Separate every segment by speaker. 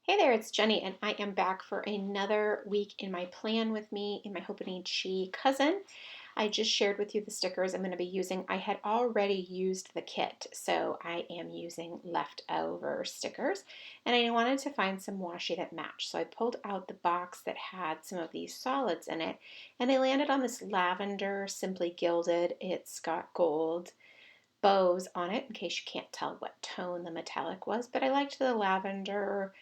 Speaker 1: Hey there, it's Jenny, and I am back for another week in my plan with me in my Hobonichi cousin. I just shared with you the stickers I'm going to be using. I had already used the kit, so I am using leftover stickers, and I wanted to find some washi that matched. So I pulled out the box that had some of these solids in it, and I landed on this lavender, simply gilded. It's got gold bows on it, in case you can't tell what tone the metallic was, but I liked the lavender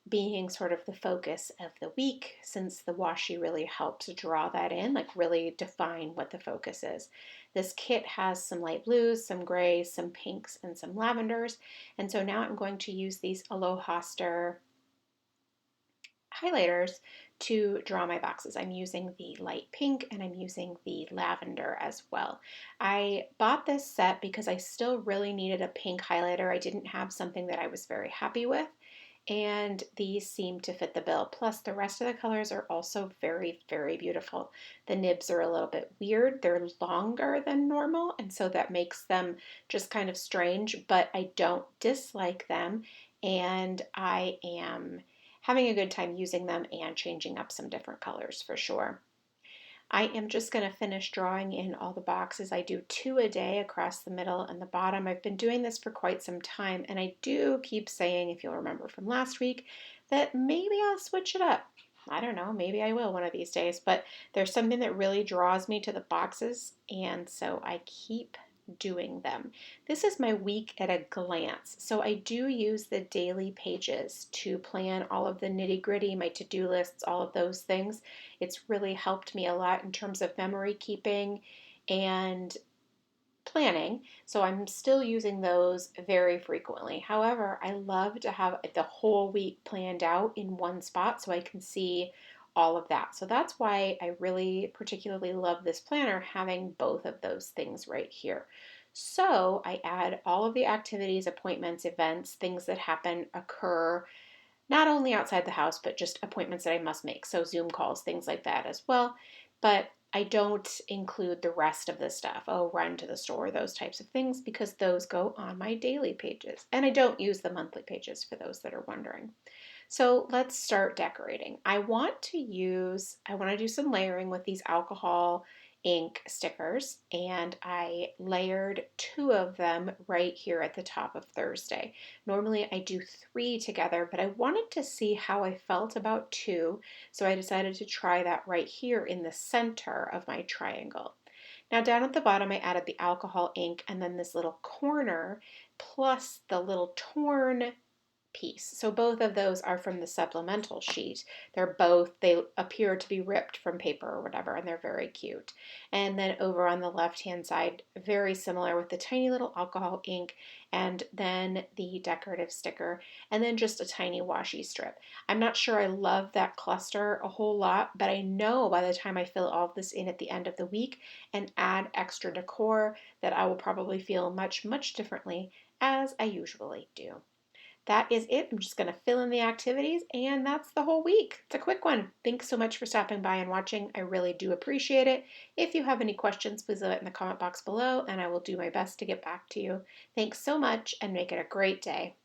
Speaker 1: being sort of the focus of the week, since the washi really helps draw that in, like really define what the focus is. This kit has some light blues, some grays, some pinks, and some lavenders. And so now I'm going to use these Aloha Star highlighters to draw my boxes. I'm using the light pink and I'm using the lavender as well. I bought this set because I still really needed a pink highlighter. I didn't have something that I was very happy with, and these seem to fit the bill. Plus, the rest of the colors are also very, very beautiful. The nibs are a little bit weird. They're longer than normal, and so that makes them just kind of strange, but I don't dislike them, and I am having a good time using them and changing up some different colors for sure. I am just going to finish drawing in all the boxes. I do 2 a day across the middle and the bottom. I've been doing this for quite some time, and I do keep saying, if you'll remember from last week, that maybe I'll switch it up. I don't know, maybe I will one of these days, but there's something that really draws me to the boxes, and so I keep doing them. This is my week at a glance. So I do use the daily pages to plan all of the nitty gritty, my to-do lists, all of those things. It's really helped me a lot in terms of memory keeping and planning. So I'm still using those very frequently. However, I love to have the whole week planned out in one spot so I can see all of that. So that's why I really particularly love this planner, having both of those things right here. So I add all of the activities, appointments, events, things that happen, occur not only outside the house, but just appointments that I must make. So Zoom calls, things like that as well. But I don't include the rest of the stuff. Oh, run to the store, those types of things, because those go on my daily pages. And I don't use the monthly pages for those that are wondering. So let's start decorating. I want to do some layering with these alcohol ink stickers, and I layered 2 of them right here at the top of Thursday. Normally I do 3 together, but I wanted to see how I felt about 2, so I decided to try that right here in the center of my triangle. Now down at the bottom I added the alcohol ink and then this little corner plus the little torn piece. So both of those are from the supplemental sheet. They appear to be ripped from paper or whatever, and they're very cute. And then over on the left-hand side, very similar with the tiny little alcohol ink and then the decorative sticker and then just a tiny washi strip. I'm not sure I love that cluster a whole lot, but I know by the time I fill all of this in at the end of the week and add extra decor that I will probably feel much, much differently as I usually do. That is it. I'm just going to fill in the activities, and that's the whole week. It's a quick one. Thanks so much for stopping by and watching. I really do appreciate it. If you have any questions, please leave it in the comment box below, and I will do my best to get back to you. Thanks so much, and make it a great day.